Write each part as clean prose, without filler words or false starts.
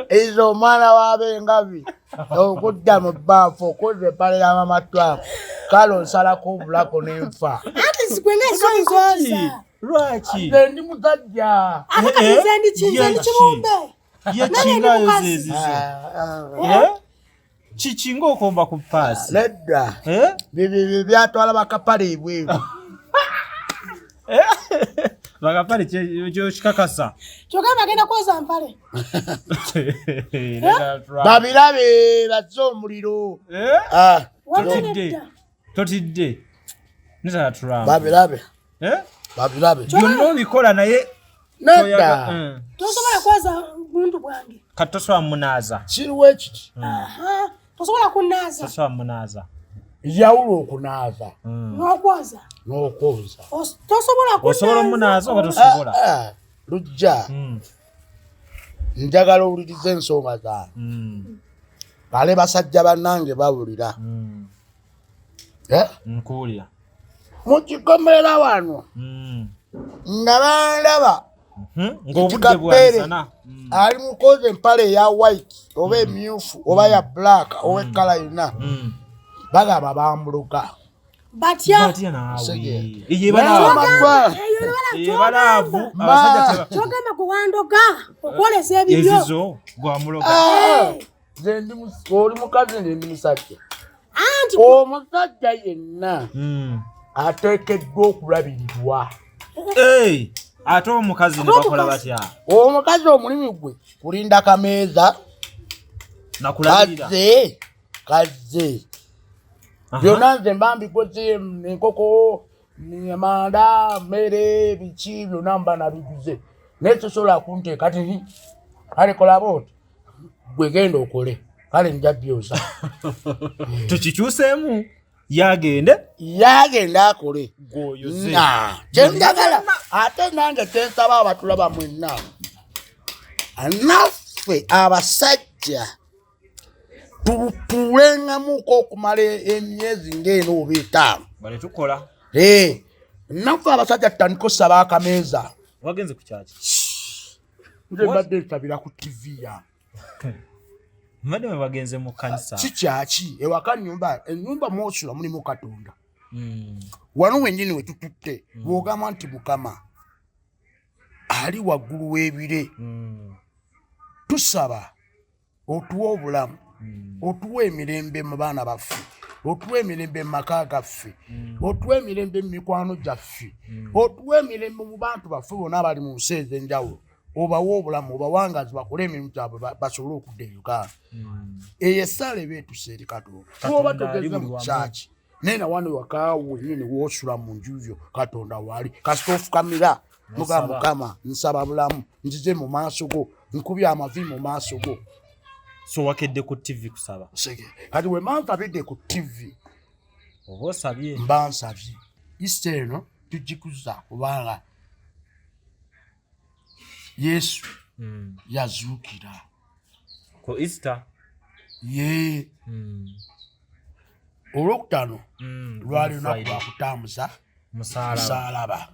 Izo mwana w'abengabi okudda mu baafu okoze pale ya mama twa kalo nsalako obulako n'enfa. Ati sikwenga sonzoza. Lwaki? Ndi musajja. Akakatiza ndi kinze ndi kibumbe. Ye kingayo zezizo. Chichi ng'okomba ku paasi. Nedda. Bibi byatwala bakapale ibwebu. Bakapale kyo kikakasa. Kyokka bagenda kwoza mpale. Babirabe bazze omuliro. Totidde. Nita turamba. Babirabe. Babirabe. Byonna obikola naye nedda. Tosobola kwoza buntu bwange. Katosobola munaaza. Kiriwo ekiti. Tosobola kunaaza. Tosobola munaaza. Yawulo okunaaza. N'okwoza. N'okwoza. Tosobola kunaaza. Osobola munaaza oba tosobola? Lujja. Njagala owuliriza ensonga zange. Bale basajja bannange bawulira. Nkuwulira. Mu kikomera wano. Nabandaba. Ng'obudde bwazana. Ali mukoze empale eya white oba emyufu oba ya black oba ekkala yonna. Bagamba bambuluka. Batya naawe. Yebalaavu. Kyogamba kuwandoga okwolesa ebibyo. Ezizo gwamuloga. Oli mukazi ndi musajja. Omusajja yenna ateekeddwa okulabirirwa. Ate omukazi ne bakola batya? Omukazi omulimu gwe kulinda kameeza nakulabirira. Kaze. Byonna nze mba mbikoze enkoko, amanda, mmere, biki byonna mba nabiguze. Naye tosobola kunteeka kati kale kola bw'oti gwe genda okole kale nja byoza. Tukikyuseemu yagende akole gwoyoze. Kyendagala ate nange kyensaba abatulaba mwenna naffe abasajja tulengamuko okumala emyezi ng'eno oba etaano. Bale tukola. Naffe abasajja tutandika osaba akameeza. Wagenze ku kyaki? Nze mbadde nsabira ku TV ya. Mbadde bagenze mu kanisa. Kikyaki ewaka ennyumba mw'osula mulimu Katonda. Wano wennyini we tututte bw'ogamba nti Mukama ali waggulu w'ebire. Tusaba otuwa obulamu. Otuwa emirembe mu baana baffe, otuwa emirembe mu maka gaffe, otuwa emirembe mu mikwano gyaffe, otuwa emirembe mu bantu baffe bonna abali mu nsi ez'enjawulo. Obawa obulamu, obawangazi bakole emirimu gyabwe basobole okudda e Uganda. Eyo essaala eba etuse eri Katonda. Tuoba tugeze mu kyaki naye na wano ewaka wennyini w'osula mu nju yo Katonda waali kasita ofukamira mugamba Mukama nsaba bulamu nzize mu maaso go nkubye amavi mu maaso go. So wakedde ku TV kusaba. Kati we mansabidde ku TV. Oba osabye? Mba nsabye. Easter eno tugikuza kubanga Yesu yazuukira. Ku Easter? Olwokutaano lwali lunaku lwa kutambuza musaalaba.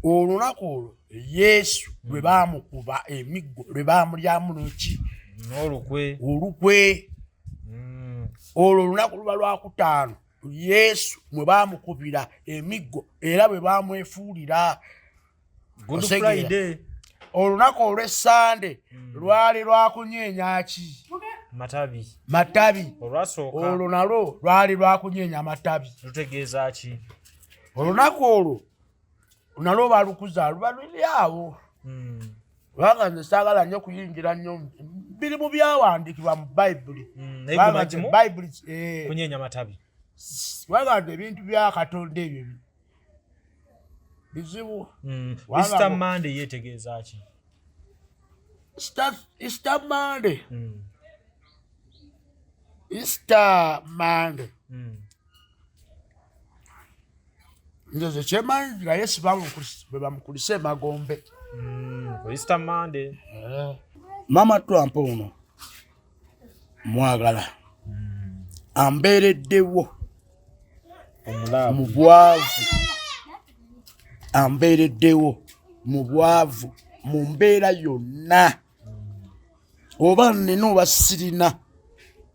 Olunaku olwo Yesu lwe baamukuba emiggo lwe baamulyamu n'eki olukwe. Olwo olunaku luba lwakutaano Yesu mwe baamukubira emiggo era bwe baamwefuulira. Good Friday. Olunaku olw'Essande lwali lwakunyeenya ki? Matabi. Olwasooka olwo nalwo lwali lwakunyeenya matabi. Lutegeeza ki? Olunaku olwo nalwo balukuza luba luli awo. Kubanga nze saagala nnyo kuyingira nnyo biri mu byawandiikibwa mu Bayibuli. Bayibuli kunyeenya matabi. Kubanga nze ebintu bya Katonda ebyo bizibu. Easter Monday yeetegeeza ki? Easter Monday. Easter Monday. Nze kyemanyi nga Yesu bamukulise emagombe. Easter Monday. Mama Trump ono mwagala ambeereddewo mu bwavu. Ambeereddewo mu bwavu mu mbeera yonna oba nnina oba sirina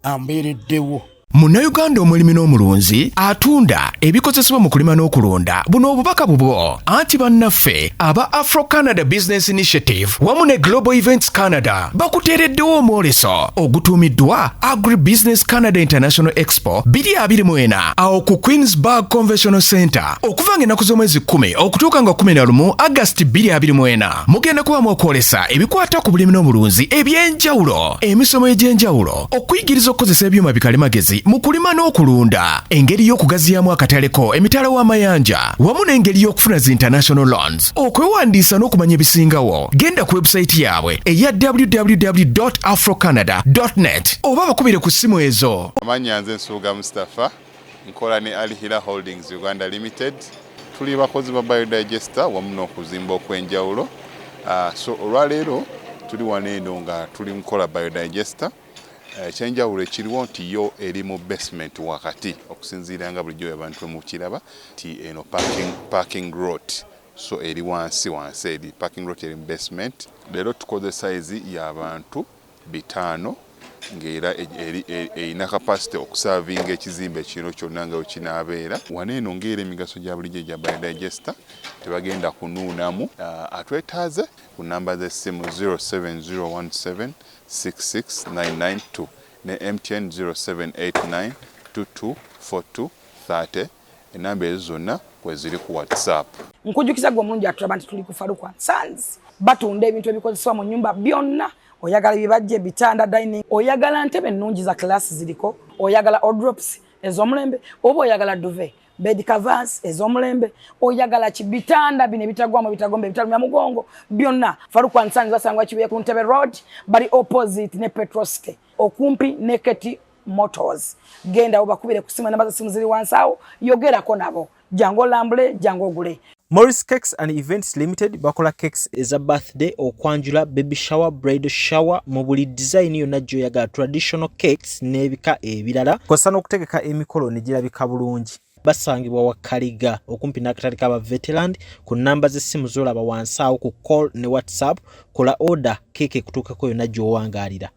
ambeereddewo. Munnayuganda omulimi n'omulunzi atunda ebikozesebwa mu kulima n'okulunda buno obubaka bubwo anti bannaffe aba Afro-Canada Business Initiative wamu ne Global Events Canada bakuteereddewo omwoleso ogutuumiddwa Agri-Business Canada International Expo 2024 awo ku Queensburg Convention Center okuva ng'ennaku z'omwezi 10 okutuuka nga 11 August 2024. Mugenda kubamu okwolesa ebikwata ku bulimi n'omulunzi eby'enjawulo, emisomo egy'enjawulo, okuyigiriza okukozesa ebyuma bikalimagezi mu kulima n'okulunda, engeri y'okugaziyaamu akataleko emitala w'amayanja wamu n'engeri y'okufuna zi international loans. Okwewandiisa n'okumanya ebisingawo genda ku website yaabwe eya www.afrocanada.net oba bakubire ku ssimu ezo. Amanya nze Nsuuga Mustafa nkola ne Alihira Holdings Uganda Limited. Tuli bakozi ba biodigester wamu n'okuzimba okwenjawulo. So olwaleero tuli waneeno nga tuli nkola biodigester. Ekyenjawulo ekiriwo nti yo eri mu basement wakati okusinziira nga bulijjo abantu mu kiraba ti eno parking lot. So eri wansi eri parking lot eri mu basement. Leero tukoze size y'abantu 5 ng'era erina capacity okusavinga ekizimbe kino kyonna nga wekinaabeera. Waneeno ng'era emigaso gya bulijjo gya biodigester tebagenda kunuunamu. Atwetaaze ku namba z'essimu 07017669992 ne MTN 0789224230. Enamba ezo zonna kweziri ku WhatsApp. Nkujjukiza gwe omulungi atulaba nti tuli ku Faruku & Sons. Batunda ebintu ebikozesebwa mu nyumba byonna. Oyagala bibajje, bitanda, dining, oyagala ntebe nnungi za class ziriko, oyagala wardrobes ez'omulembe, oba oyagala duvet, bed covers ez'omulembe, oyagala bitanda bine bitagwamu bitagombe bitalumya mugongo byonna. Faruku & Sons basangwa Kibuye ku Ntebe Road bali opposite ne Petrosite okumpi ne Keti Motors. Genda obakubire ku simu namba za simu ziri wansi awo, yogerako nabo. Jango lambule, jango gule. Morris Cakes and Events Limited bakola cakes eza birthday, okwanjula, baby shower, bridal shower, mu buli design yonna gy'oyagala, traditional cakes n'ebika ebirala. Kosa n'okutegeka emikolo ne girabika bulungi. Basangibwa wa Kaliga okumpi n'akatale k'aba veteran. Ku namba z'essimu z'olaba wansi awo ku call ne WhatsApp. Kola order cake kutuukako yonna gy'owangaalira.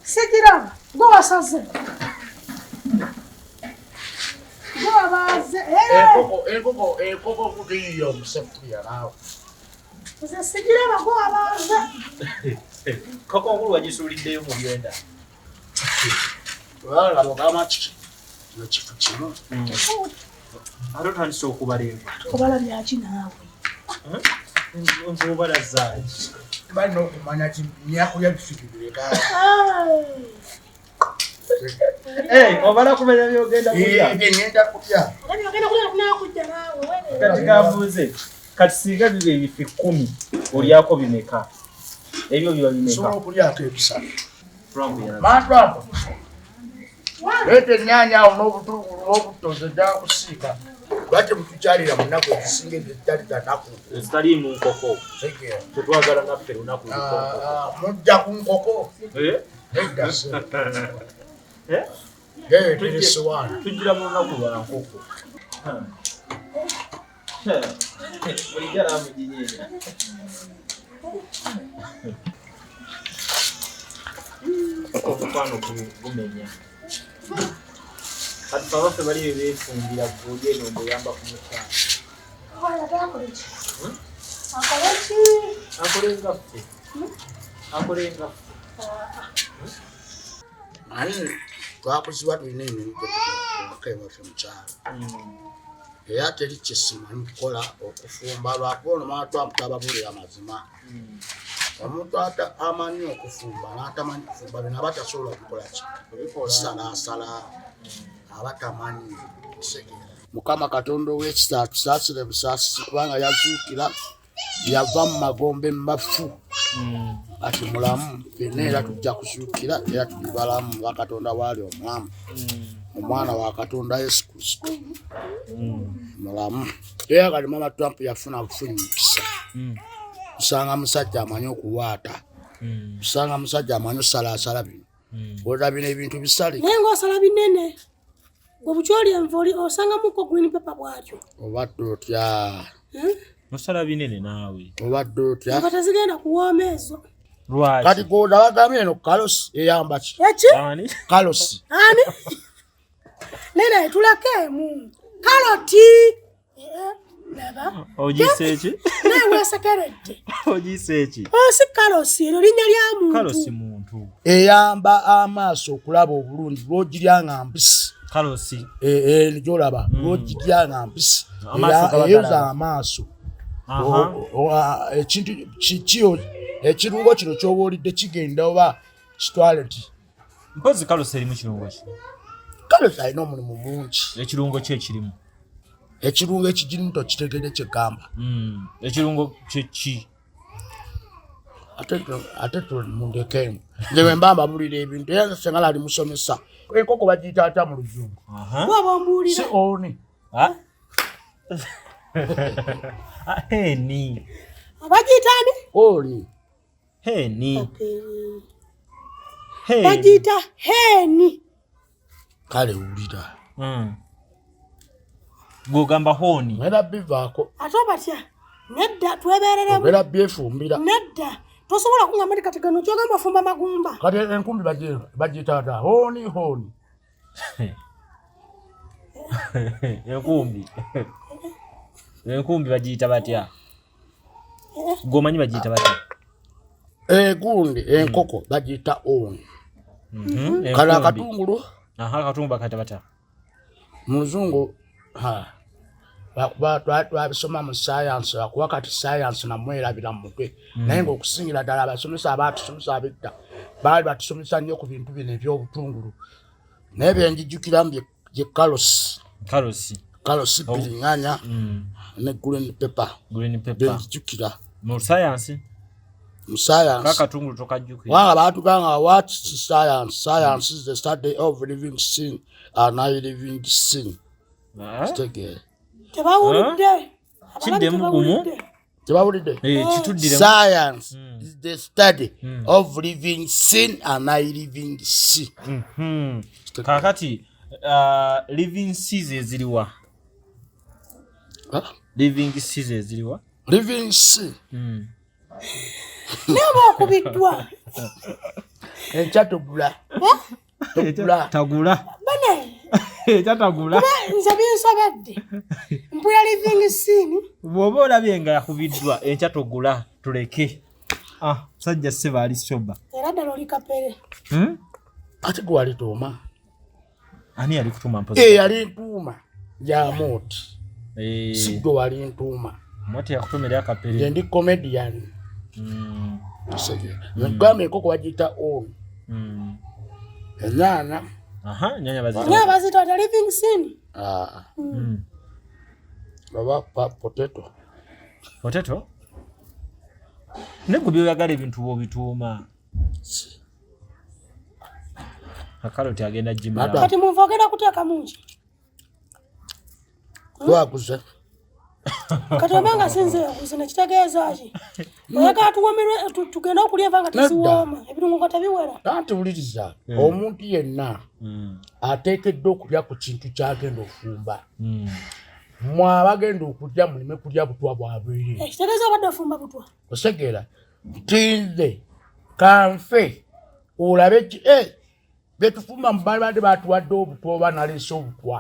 Sikira, go wasaze. Go abaze. Ekoko kudiyo msefia nawe. Sikira go abaze. Koko nkulu wagisuliddeyo mu byenda. Wala lokama chiki. No chifu kino. Atotandise okubalenga. Kubala byaki nawe. Nzobala zaayi. Bali n'okumanya ti myako yabifikireka. Obala kumenya byogenda kulya. Ngenda kulya. Ngenda kulya nawe. Kati kabuze. Kati singa bibe ebifi 10 olyako bimeka. Ebyo biba bimeka. So kulyako ebisatu. Franco Bantu apo. Lete nyanya n'obutoze da kusiika. Lwaki mutukyalira mu nnaku ezisinga ezitali za nnaku. Ezitali mu nkoko. Tetwagala naffe lunaku nkoko. Mujja ku nkoko. Edda se. Tuli sowaani. Tujjira mu lunaku lwa nkoko. Bulijjo alamujinyeenya. Omukwano gumenya. Kati baffe bali beefumbira gogeno mbuyamba ku mukyala. Akolenga ffe. Ani twakozibwa tulina emirimu gy'omukeewaffe mukyala. Era teri kyesimanyi kukola okufumba lwakuba ono maa twamutababuulira mazima. Omuntu amanyi okufumba n'atamanyi kufumba bino aba tasobola kukola ki? Kusalaasala aba tamanyi kusekeera. Mukama Katonda ow'ekisa atusaasire busaasisi kubanga yazuukira yava mu magombe mafu. Ati mulamu ffenna era tujja kuzuukira era tuli balamu nga Katonda bw'ali omulamu. Omwana wa Katonda Yesu Kristo mulamu. Era kati Mama Trump yafuna bufunyi mukisa. Usanga musajja amanyi okuwaata. Usanga musajja amanyi osalaasala bino. Olabira ebintu bisale. Naye ng'osala binene. obukyoli envoli osangamuko green paper bwatyo obadde otya musala binene naawe obadde otya nga tezigenda kuwooma ezo lwaki kati goda bagambye eno kalosi eyamba ki eki ani kalosi ani nene tulakemu kaloti laba ogiseeki newesekeredde ogiseeki osi kalosi eryo linnya lya muntu kalosi muntu eyamba amaaso okulaba obulungi lwogirya nga mbisi kalosi nijolaba lwogirya nga mbisi Amaaso gaba eyoza galaba. amaaso aha ekintu kikiyo ekirungo kino kyoba olidde kigenda oba kitwale ti mpozi kalosi erimu kirungo ki kalosi alina omulimu mungi ekirungo ki ekirimu ekirungo ekigirimu tokitegedde kyegamba ekirungo kyeki ate mundekemu nze bwe mba mbabulira ebintu era sengala ali musomesa enkoko bagiyita ata mu luzungu bwaba ombuulira si oni heni abagiyitani oni heni bagiyita heni kale wulira gwogamba honi ngenda bivaako ate obatya nedda twebereremu ogera byefumbira nedda tosobola kungamba ti kati gano kyogamba fumba magumba kati enkumbi bagiyita ata honi enkumbi bagiyita batya gwomanyi bagiyita batya egundi enkoko bagiyita oni kale akatungulu akatungu bakayita batya mu luzungu twabisoma mu sayansi akuba kati sayansi namwerabira mu mutwe naye ngaokusingira ddala abasomesa abatusomesa abedda baali batusomesa nnyo ku bintu bino ebyobutungulu naye byenjijukiramu bye kalosi biringanya ne green pepper byenjijukira mu sayansi mu sayansi kakatungulu tokajjukira wanga baatuganga what is science science is the study of living sin and non-living sin kitegeere tebawulidde kiddemu gumu tebawulidde kituddiremu science is the study of living sin and non-living sin kakati living seas eziriwa living seas eziriwa living sin neba okubiddwa enkya togula tagula bane ekyatagula nze binsobedde mpula living sin bw'oba olabye nga yakubiddwa enkya togula tuleke sajja sseba ali soba era ddala oli kapere ate gwe wali tuuma ani yali kutuma mpozi yali ntuuma yamuti si gwe wali ntuuma moti yakutumira akapere nze ndi comedian negamba enkoko bagiyita oni enyaana nyanya bazita ota living sin baba potato negwe byoyagala ebintu bwobituuma akaloti agenda jimala kati muntu agenda kuteeka mungi twaguze kati obanga sinze yaguze nekitegeeza ki oyagala tuwomerwe tugenda okulya enva nga teziwooma ebirungo nga tebiwera anti wuliriza omuntu yenna ateekeddwa okulya ku kintu kyagenda ofumba mwabagenda okulya mulime kulya butwa bwabwere kitegeeza obadde ofumba butwa osegeera tinze kanfe olabe byetufumba mu baali badde batuwadde obutwa oba naleese obutwa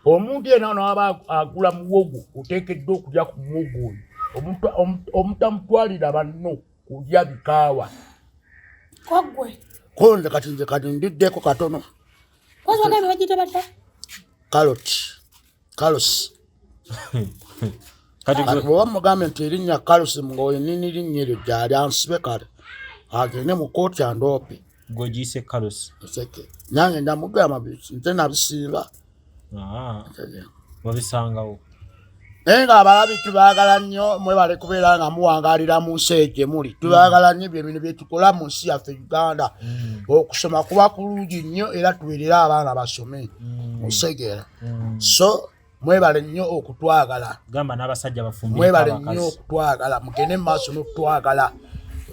omuntu yenna noaba agula muwogo oteekeddwa okulya ku muwogo oyo omutamutwalira banno kulya bikaawa kogwe konze kati ndiddeko katono kozi bagambye bagiyite batya kalosi kati bwoba mugambe nti erinnya kalosi ngaoyenini linnya eryo gyali ansibe kale agende mu kooti andoope gwegiyise kalosi nyange ndamugamba nze nabisimba wabisangawo naye ngaabalabi tubaagala nnyo mwebale kubeera nga muwangalira mu nsi egye muli tubaagala nnyo byebino byetukola mu nsi yaffe Uganda okusoma kuba kulungi nnyo era tubeerera abaana basome musegeera so mwebale nnyo okutwagala gamba n'abasajja bafumbire mwebale nnyo okutwagala mugende mu maaso n'okutwagala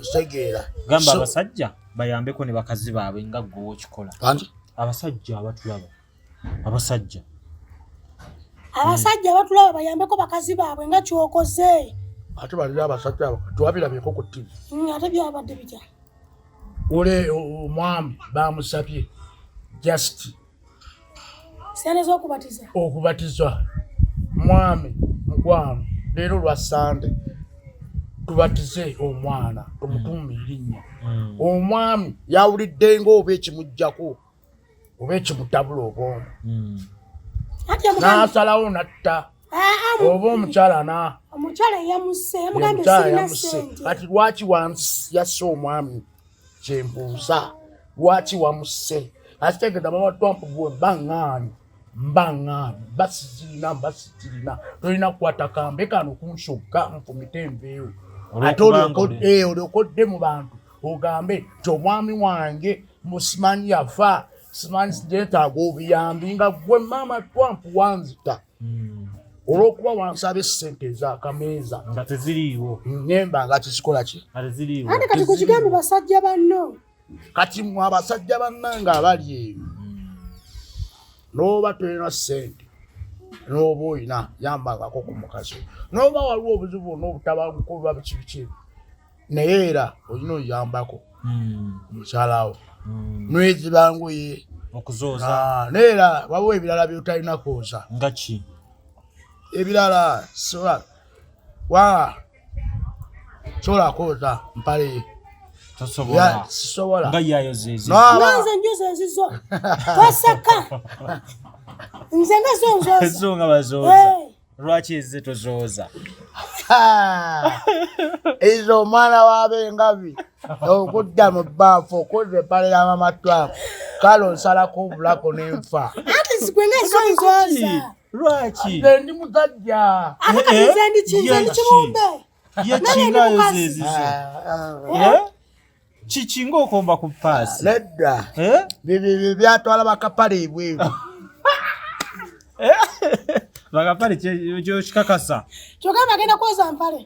osegeera gamba abasajja bayambeko ne bakazi baabwe nga gwe okikola abasajja abatulaba abasajja batulaba bayambeko bakazi baabwe nga kyokoze ate balira abasajja twabirabeko ku TV ate byabadde bitya ole omwami bamusabye just sene okubatizwa mwami mugwamu leero lwa Sande tubatize omwana tumutuume erinnya omwami yawulidde ng'oba ekimujjako oba ekimutabula obwongo n'asalawo natta oba omukyala yamusse kati lwaki yasse omwami kyembuuza lwaki wamusse akitegeda mama Trump gwe mbaŋŋaani basizirina tolina kukwata kambe kano kunshogga nfumite enveewo ate olyokodde mu bantu ogambe nti omwami wange musimanyi yafa simanyi sijetaaga obuyambi nga gwe mama Trump wanzita olw'okuba wansaba essente ez'akameeza nga teziriiwo nemba nga kizikola ki ate kati kukigambe basajja banno kati mwe abasajja bannanga abali eyo n'oba tolina ssente n'oba oyina yambangako ku mukazi n'oba waliwo obuzibu n'obutabangukoba bikibiki naye era olina oyambako mukyalawo nwezibanguye okuzooza neera waliwo ebirala byotalina kwoza nga ki ebirala sobola kwoza mpale sisobola nga yayozeezi nanze njuza ezizo twaseka nze nga zonzoza ezo nga bazooza lwaki ezze tozooza ezo omwana w'abengabi okudda mu bbaafu okoze epale ya mama Trump kale onsalako obulako n'enfa ate zigwenga zonzoza lwaki nze ndi musajja ate kati nze ndi kibumbe yekingayozeezizo kiki ng'okomba ku paasi nedda bibyo byatwala bakapale ebweru bakapale kyokikakasa kyogamba agenda kwoza mpale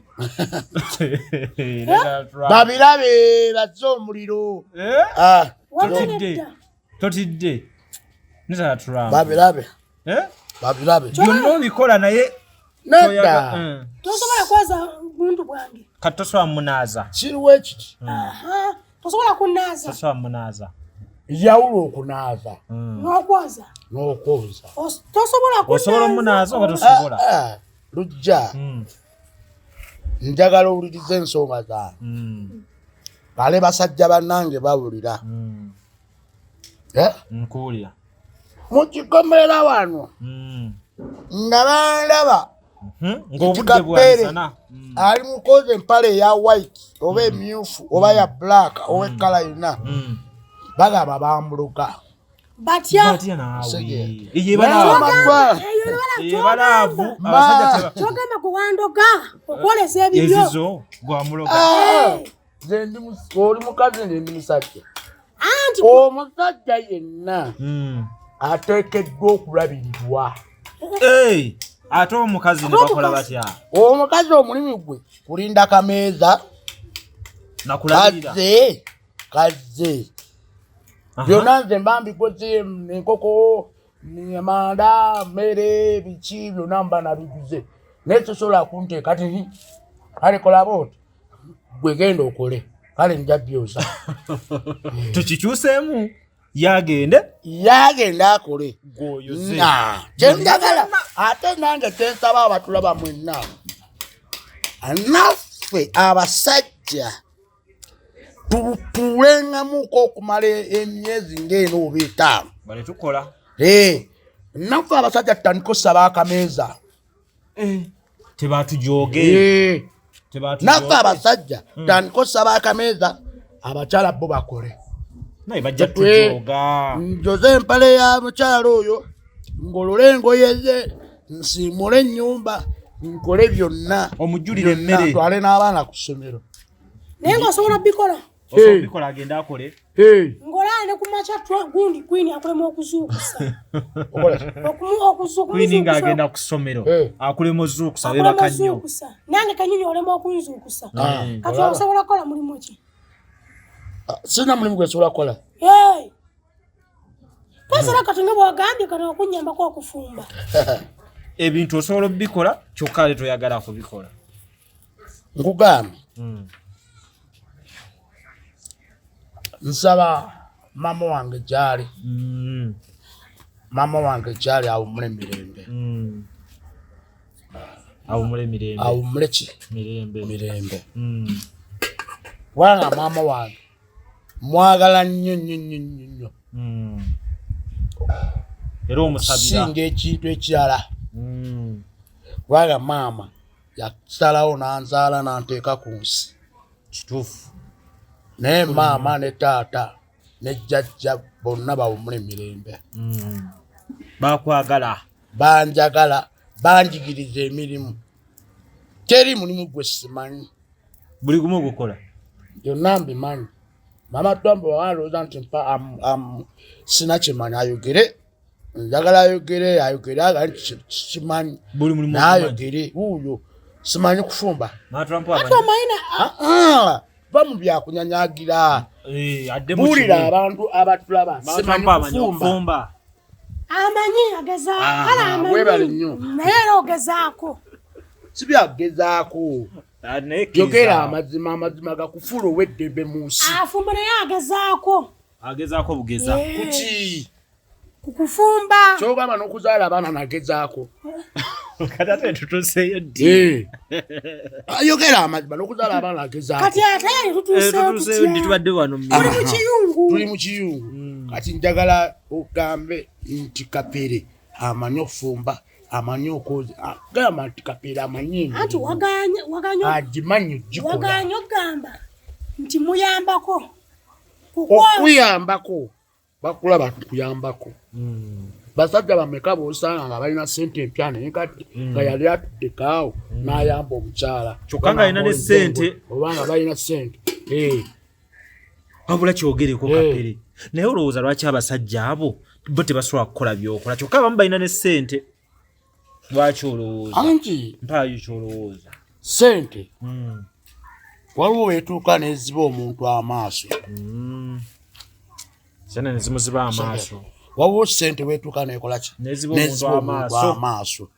babirabe bazze omuliro totidde netatulamba babirabe byonna obikola naye nedda tosobola kwoza buntu bwange kati tosobola munaaza kiriwo ekiti tosobola kunaaza tosobola munaaza yawula okunaaza n'okwoza osobola omunaaza oba tosobola lujja njagala owuliriza ensonga zange kale basajja bannange bawulira nkuwulira mukikomera wano nga bandaba ng'obudde bwansana ali mukoze empale eya white oba emyufu oba ya black oba ekkala yonna bagamba bambuluka batya yebalaavu abasajja kyogamba kuwandoga okwolesa ebibyo ezizo gwamuloga oli mukazi ndi musajja anti omusajja yenna ateekeddwa okulabirirwa ate omukazi ne bakola batya omukazi omulimu gwe kulinda kameeza nakulabirira kaze byonna nze mba mbikoze enkoko amanda mmere biki byonna mba nabiguze naye tosobola kunteeka ti kale kolaba oti gwe genda okole kale nja byoza tukikyuseemu yagende akole gwoyoze kyenjagala ate nange tensaba abatulaba mwenna naffe abasajja tulengamuko okumala emyezi ng'eno oba etaano bale tukola naffe abasajja tutandika osaba akameeza tebatujooge naffe abasajja tutandika osaba akameeza abakyala bo bakole naye bajja tujooga njoze empale ya mukyala oyo ngolole engoye ze nsiimule ennyumba nkole byonna omujjulire emmere twale n'abaana ku ssomero naye ng'osobola bikola osobola agenda akole ngolaa ne kumakya gundi kwini akulema okuzuukusa kwini ng'agenda ku ssomero akulema ozuukusa bebaka nnyo nange kanyonyi olema okunzuukusa kati osobola kukola mulimu ki sina mulimu gwe nsobola kukola Kwasala katunga bwagambye kana okunyambako okufumba. Ebintu osobola bikola kyokka leto yagala kubikola. Nkugambye. Nsaba mama wange gyali. Mama wange gyali awumule mirembe. Awumule mirembe. Awumule ki? Mirembe. Wanga mama wange mwagala nnyo. Era omusabira. Singa ekintu ekirala. Wanga mama yasalawo n'anzaala n'anteeka ku nsi. Kituufu. Naye mama ne taata ne jjajja bonna bawumule mirembe. Bakwagala. Banjagala, banjigiriza emirimu. Teri mulimu gwe simanyi. Buli gumu gukola. Yonna mbimanyi. Mama Tombo walooza nti mpa sina kimanyi ayogere. Njagala ayogere agali kimanyi. Buli mulimu n'ayogere wuuyo simanyi kufumba. Maina. Bamu byakunyanyagira. Adde buulira abantu abatulaba simanyi kufumba. Amanyi agezaako. Webale nnyo. Naye era ogezaako. Si byagezaako. Yogera amazima gakufuula ow'eddembe mu nsi. Afumba naye agezaako. Agezaako bugeza. Kuki? Kukufumba. Kyogamba n'okuzaala abaana nagezaako. Kati ate tutuseeyo ddi. Yogera amazima n'okuzaala abaana nagezaako. Kati ate tutuseeyo ddi tubadde wano tuli mu kiyungu. Kati njagala ogambe nti Kapere amanyi okufumba. Amanyi okwoza. Gamba nti Kapere amanyi. Anti waganya. Agimanyi gikola. Waganya ogamba nti muyambako. Okuyambako. Bakulaba tukuyambako. Basajja bameka b'osanga nga balina ssente empya naye kati nga yali atudde kaawo n'ayamba omukyala. Kyokka nga alina ne ssente. Oba nga balina ssente. Wabula kyogereko Kapere. Naye olowooza lwaki abasajja abo bo tebasobola kukola by'okola kyokka abamu balina ne ssente. Lwaki olowooza? Anti mpaayo kyolowooza. Ssente waliwo weetuuka n'eziba omuntu amaaso. Sena nezimuziba amaaso. Waliwo ssente weetuuka n'ekola ki? Neziba omuntu amaaso.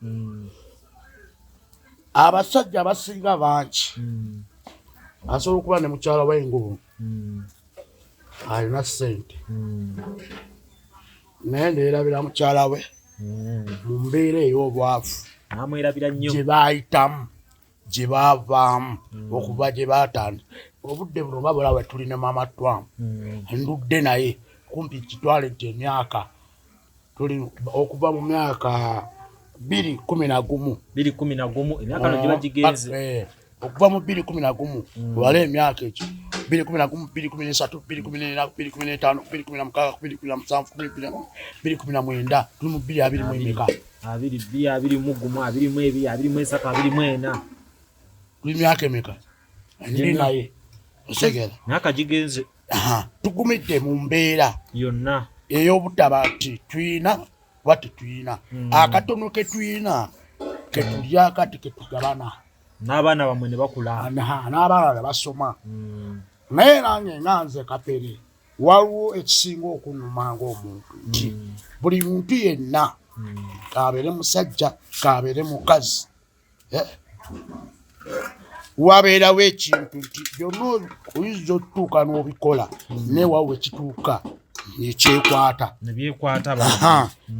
Abasajja abasinga bangi asobola okuba ne mukyala w'engubu alina ssente naye ndeerabira mukyala we mu mbeera ey'obwavu namwerabira nnyo gye baayitamu gye baavaamu okuva gye baatandika. Obudde buno babula we tuli ne Mama Twamu ndudde naye kumpi kitwale nti emyaka tuli okuva mu myaka 2011 emyaka no giba gigenze okuva mu 2011 wala emyaka ekyo 2011 2013 2014 2015 2016 2017 2019 tuli mu 2021 2023 tuli myaka emeka ndi naye osegera myaka gigenze. Tugumidde mu mbeera yonna ey'obutaba nti tuyina oba tetuyina akatono ke tuyina ke tulya kati ke tugabana n'abaana bamwe ne bakula n'abaana ne basoma. Naye nange nga nze Kapere waliwo ekisinga okunnuma ng'omuntu nti buli muntu yenna kabeere musajja kabeere mukazi wabeerawo ekintu nti byonna oyinza otutuuka n'obikola naye wawe ekituuka ekyekwata nebyekwata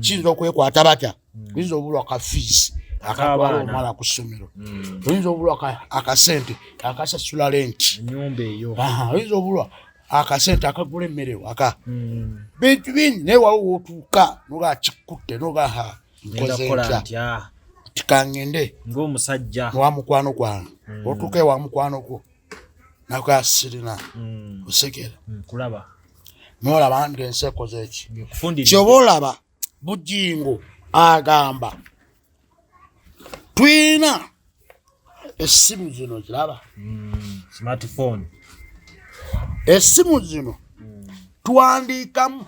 kiyinza okwekwata batya. Oyinza obulwa ka fiisi akatwala omwana ku ssomero. Oyinza obulwa akasente akasasula lenti ennyumba eyo. Oyinza obulwa akasente akagula emmere waka bintu bingi naye wawe wootuuka noga kikutte noga nkoze ntya tikangende ng'omusajja wa mukwano gwange otuuka ewa mukwano gwo naga sirina osekera kulaba n'olaba nga ensi ekoze eki kyoba olaba Bujingo agamba twina essimu zino ziraba smartphone essimu zino tuwandiikamu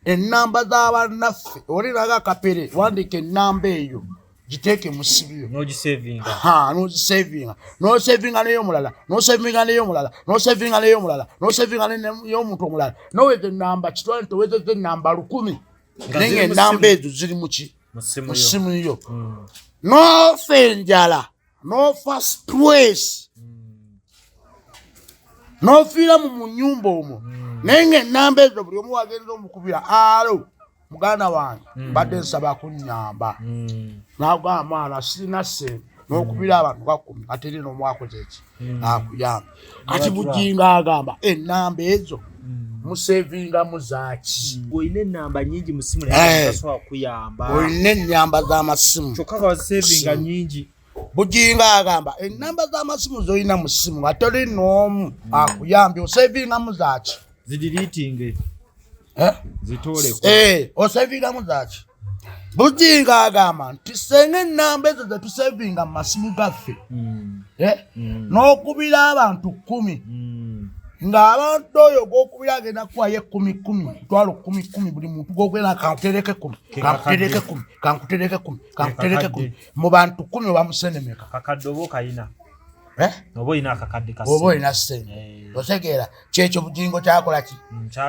ennamba z'abannaffe olinaga Kapere wandiika ennamba eyo giteeke mu sibyo n'ogisavinga n'osavinga n'ey'omulala n'osavinga n'ey'omulala n'osavinga n'ey'omulala n'osavinga n'ey'omuntu omulala n'oweza ennamba kitwale nti owezezza ennamba 1000 nenga enamba ezo ziri muki mu ssimu yo nofa enjala nofa stress nofiira mu nyumba omwo nenga enamba ezo buli omu wagenza omukubira alo muganda wange mbadde nsaba kunnyamba nagamba mwana sirina ssente n'okubira abantu 10 ate lino omwakoze eki akuyamba kati Bujinga agamba enamba ezo musevingamu zaaki olina enamba nyingi mu ssimu naye tasobola kuyamba olina ennyamba z'amasimu kyokka kawasevinga nyingi Bujinga agamba enamba z'amasimu z'olina mu ssimu nga toli n'omu akuyambye osevingamu zaaki zidiliitinge zitooleko osevingamu zaaki Bujinga agamba nti senga enamba ezo ze tusevinga mu masimu gaffe n'okubira abantu 10 ng'abantu oyo gw'okubira agenda kuwayo 10 mitwalo 10 buli muntu gw'ogenda kankutereke 10 mu bantu 10 bamusenemeka kakadde oba okayina oba olina akakadde ka oba olina ssente otegeera kyekyo Bujingo kyakola ki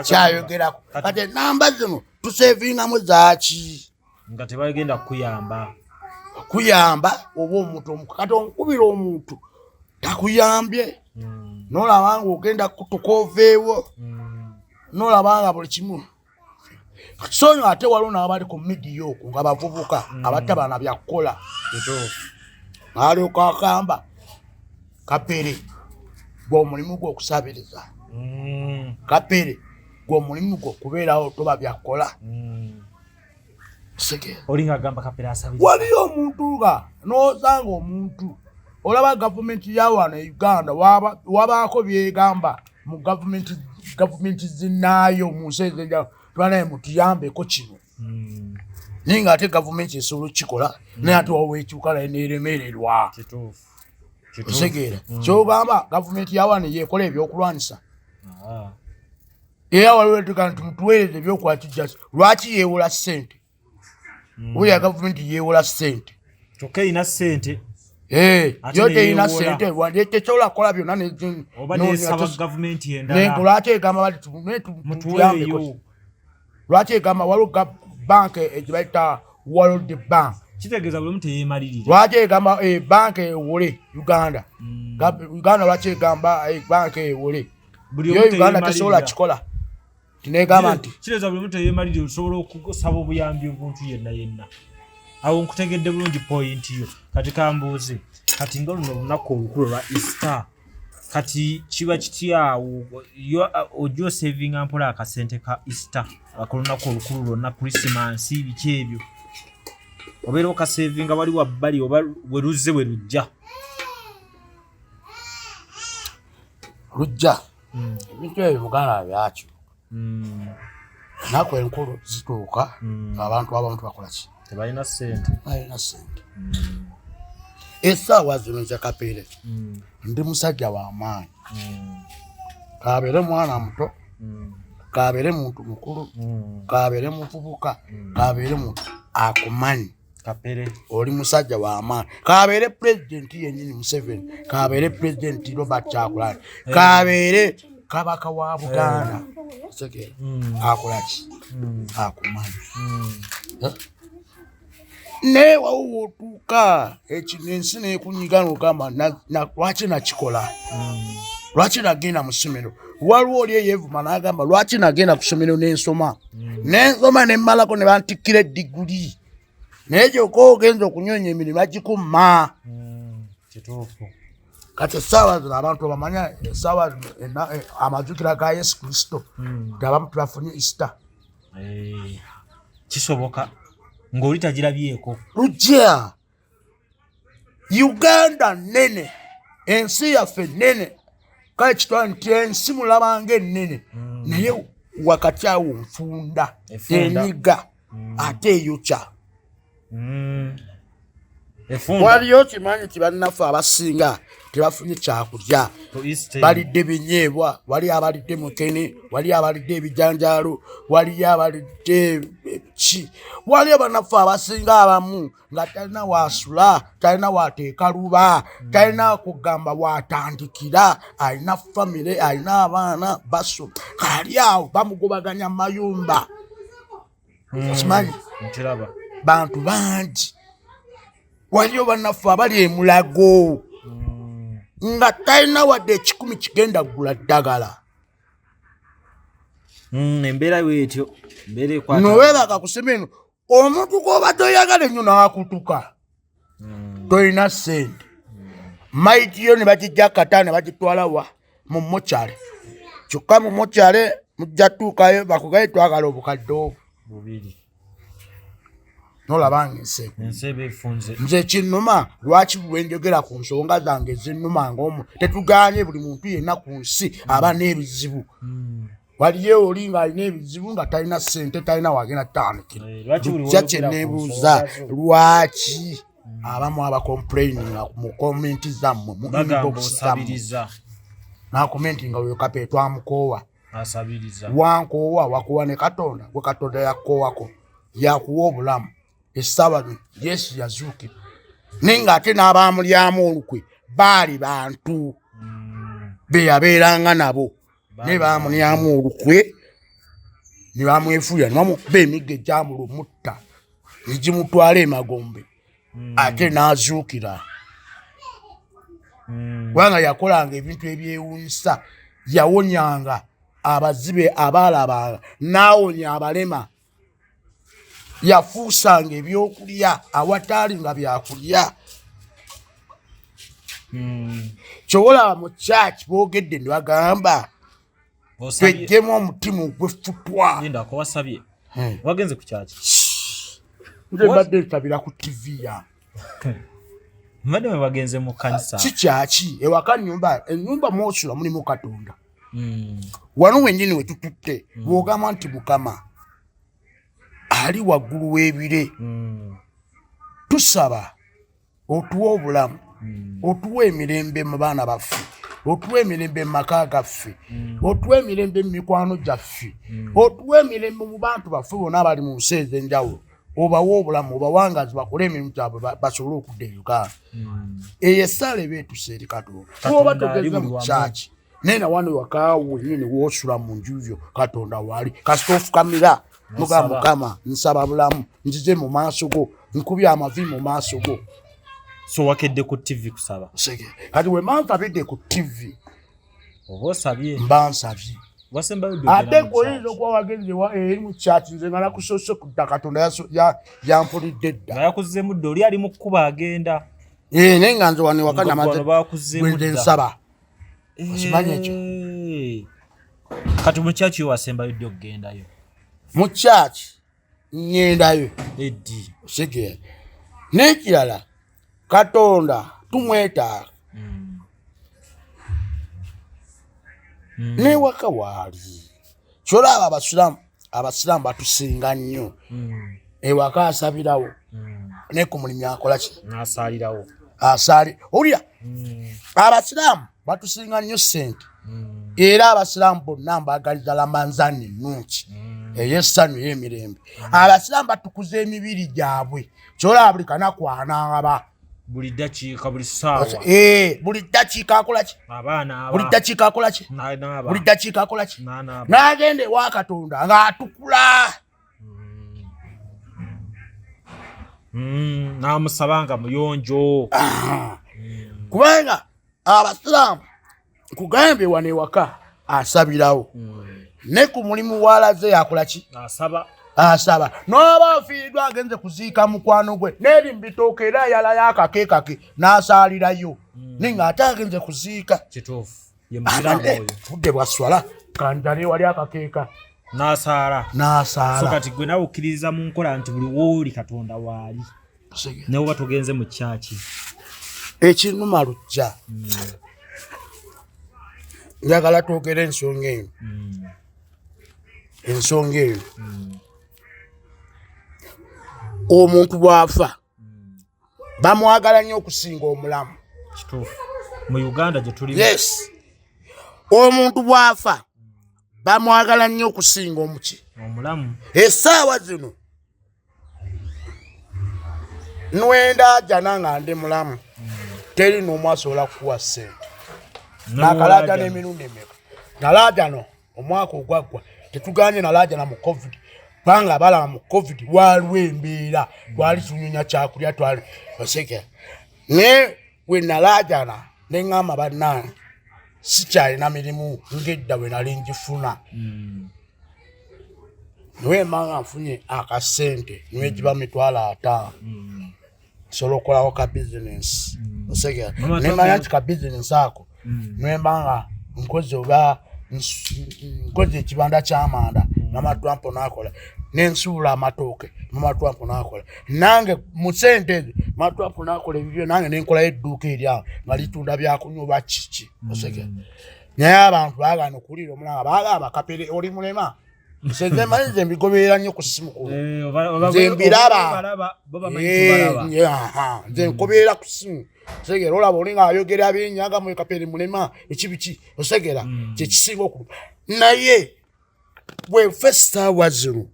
kyayogerako kati enamba zino tusevingamu zaaki nga tebagenda kuyamba oba omuntu kati omukubira omuntu takuyambye n'olabanga ogenda kutukoveewo n'olabanga buli kimu so nyo ate waliwo n'abali ku midiya okwo nga bavubuka abatabana byakukola alyoka akamba Kapere gw'omulimu gw'okusabiriza Kapere gw'omulimu gw'okubeerawo toba byakukola olinga agamba Kapere asabiriza waliyo omuntu nga n'osanga omuntu olaba gavumenti ya wano e Uganda wabaako byegamba mu gavumenti zinaayo mu nsi ezenjawulo tubanaye mutuyambeko kino naye nga ate gavumenti esobola okukikola naye ate wawa ekibuka naye neeremererwa otegeera kyogamba gavumenti ya wano yeekola ebyokulwanyisa era waliwo etuga nti mutuweereze ebyokwatijja lwaki yeewola ssente oyo ya gavumenti yeewola ssente kyokka erina ssente yo teina ssente tekyola kukola byonna lwaki egamba bati tuyambeko lwaki egamba waliwo banka egibayita World Bank kitegeeza buli omu teyeemalirira lwaki egamba banka ewole Uganda lwaki egamba banka ewole yo Uganda tesobola kikola tinegamba nti kitegeeza buli omu teyeemalirira osobola okusaba obuyambi obuntu yenna awo nkutegedde bulungi point yo kati kambuuze kati nga luno olunaku olukulu lwa Easter kati kiba kityawo ojja osavinga mpola akasente ka Easter akolunaku olukulu lwonna Christmas biki ebyo obeera okasavinga wali wabbali oba we luzze we lujja ebintu ebyo Buganda byakyo naku enkulu zituuka abantu abamu bakola ki tebalina ssente essaawa zino nze Kapere ndi musajja w'amaanyi kabeere mwana muto kabeere muntu mukulu kabeere muvubuka kabeere muntu akumanyi Kapere oli musajja w'amaanyi kabeere pulezidenti yennyini Museveni kabeere pulezidenti Robert Kyagulanyi kabeere kabaka wa Buganda akola ki akumanyi naye wawo otuuka ekino ensi neekunyiga n'ogamba lwaki nakikola lwaki nagenda mu ssomero waliwo oli eyeevuma n'agamba lwaki nagenda ku ssomero n'ensoma nemmalako ne bantikkira eddiguli naye gyokka ogenza okunyonya emirimu agikumma kati essaawa zino abantu bamanya essaawa amajjukira ga Yesu Kristo abamu tebafunye Easter kisoboka ng'oli tagirabyeko lujja Uganda nene ensi yaffe nene kale kitwala nti ensi mulabanga ennene naye wakati awo nfunda enyiga ate eyokya waliyo kimanyi ti bannaffe abasinga tebafunye kyakulya balidde binyeebwa wali abalidde mukene wali abalidde ebijanjaalo wali abalidde ki wali bannaffe abasinga abamu nga talina wasula talina wateeka luba talina kugamba watandikira alina famire alina abaana basoma ali awo bamugobaganya mayumba Okimanyi ntiraba bantu bangi waliyo bannaffe abali emulago nga talina wadde ekikumi kigenda kugula ddagala. embeera bwetyo embeera ekwata noweebaka kusema eno omuntu gwoba toyagala ennyo n'akutuka tolina ssente maiti yo ne bagijja kata ne bagitwala wa mu mokyale kyokka mu mokyale mujja tuukayo bakugaye twagala obukadde obwo bubiri nolaba ngaenseko ensebe efunze nze kinnuma lwaki lwenjogera ku nsonga zange ezinnuma ng'omu tetuganye buli muntu yenna ku nsi aba n'ebizibu waliyo oli ng'alina ebizibu nga talina ssente talina wagenda tandikira jja kyeneebuuza lwaki abamu abakomplaininga mu komenti zammwe mu inbox zammwe nakomenti nga oyo kape twamukoowa asabiriza wankoowa wakuwa ne Katonda gwe Katonda yakukoowako yakuwa obulamu essaawa Yesu yazuukira naye ng'ate n'abaamulyamu olukwe baali bantu be yabeeranga nabo ne baamulyamu olukwe ne bamwefuya ne bamukuba emigga egyamulumutta ne gimutwala emagombe ate n'azuukira kubanga yakolanga ebintu ebyewuunyisa yawonyanga abazibe abaalabanga n'awonya abalema yafuusanga ebyokulya awataali nga byakulya kyobolaba mu kyaki boogedde ne bagamba twejjemu omutima ogweffutwa ndako wasabye wagenze ku kyaki nze mbadde ntabira ku TV yange mbadde mwe bagenze mu kanisa kikyaki ewaka ennyumba mwosula mulimu Katonda wano wennyini we tututte bw'ogamba nti Mukama ali waggulu w'ebire tusaba otuwa obulamu otuwa emirembe mu baana baffe otuwa emirembe mu maka gaffe otuwa emirembe mu mikwano gyaffe otuwa emirembe mu bantu baffe bonna abali mu nsi ez'enjawulo obawa obulamu obawangazi bakole emirimu gyabwe basobole okudda e Uganda eyo essaala eba etuse eri Katonda oba togeze mu kyaki naye nawano wakaawo wennyini woosula mu nju yo Katonda waali kasita ofukamira muga Mukama nsaba bulamu nzize mu maaso go nkubye amavi mu maaso go so wakedde ku TV kusaba kati we mansabidde ku TV oba osabye mba nsabye wasemba ate goyinza okuba wagenze eri mu kyaki nze nga nakusose kudda Katonda yampulidde dda yakuzzemu dda oli ali mu kkuba agenda naye nga nze wano ewaka namaze bwenze nsaba okimanyi ekyo kati mu kyaki yo wasembayo dda okugendayo mu kyaki ngendayo eddi osegera n'ekirala Katonda tumwetaaga n'ewaka waali kyolaba abasiraamu batusinga nnyo ewaka asabirawo ne ku mulimu akola ki n'asaalirawo owulira abasiraamu batusinga nnyo ssente era abasiraamu bonna mbaagaliza lamanzani nnungi ey'essanyu y'emirembe abasiraamu batukuza emibiri gyabwe kyolaba buli kanaku anaaba buli ddakiika buli ssaawa buli ddakiika akola ki abaana buli ddakiika akola ki buli ddakiika akola ki n'agenda ewa Katonda ng'atukula n'amusaba nga muyonjo kubanga abasiraamu kugambye wano ewaka asabirawo ne ku mulimu walaze yakola ki asaba n'oba afiiriddwa agenze kuziika mukwano gwe n'eri mu bitooke era yalayo akakeekake n'asaalirayo naye ng'ate agenze kuziika kituufu budde bwaswala kanjale wali akakeeka n'asaala kati gwe nawe okkiririza mu nkola nti buli wooli Katonda waali ne oba togenze mu kyaki ekinuma lujja njagala twogera ensonga eno omuntu bw'afa bamwagala nnyo okusinga omulamu kituufu mu Uganda gye tuli yes omuntu bw'afa bamwagala nnyo okusinga omulamu essaawa zino nwenda jana nga ndi mulamu teri n'omu asobola kukuwa ssente nakalaja n'emirundi emeka nalajano omwaka ogwaggwa tetuganye nalajana mu covid banga bala mu covid waliwo embeera twali tunyonya kyakulya twali oseke ne we nalajana ne ngamba bannange sikyalina mirimu ngedda we nali njifuna niwe manga nfunye akasente niwe jiba mitwala 5 solo okolawo ka business oseke ne manya ka business ako niwe manga nkoze ekibanda ky'amanda mama Trump nakola nensuula amatooke mama Trump nakola nange mu sente mama Trump nakola ebyo nange nenkola edduuka erya nga litunda byakunywa kiki oseke naye abantu baagana okulira omulanga baagamba kapere oli mulema nze mmanyize mbigoberera nnyo ku simu kulo nze mbiraba nze nkoberera ku simu osegera olaba olinga ayogera byenyaga mu kapere mulema ekibiki osegera kyekisinga okulu naye bwe festa waziro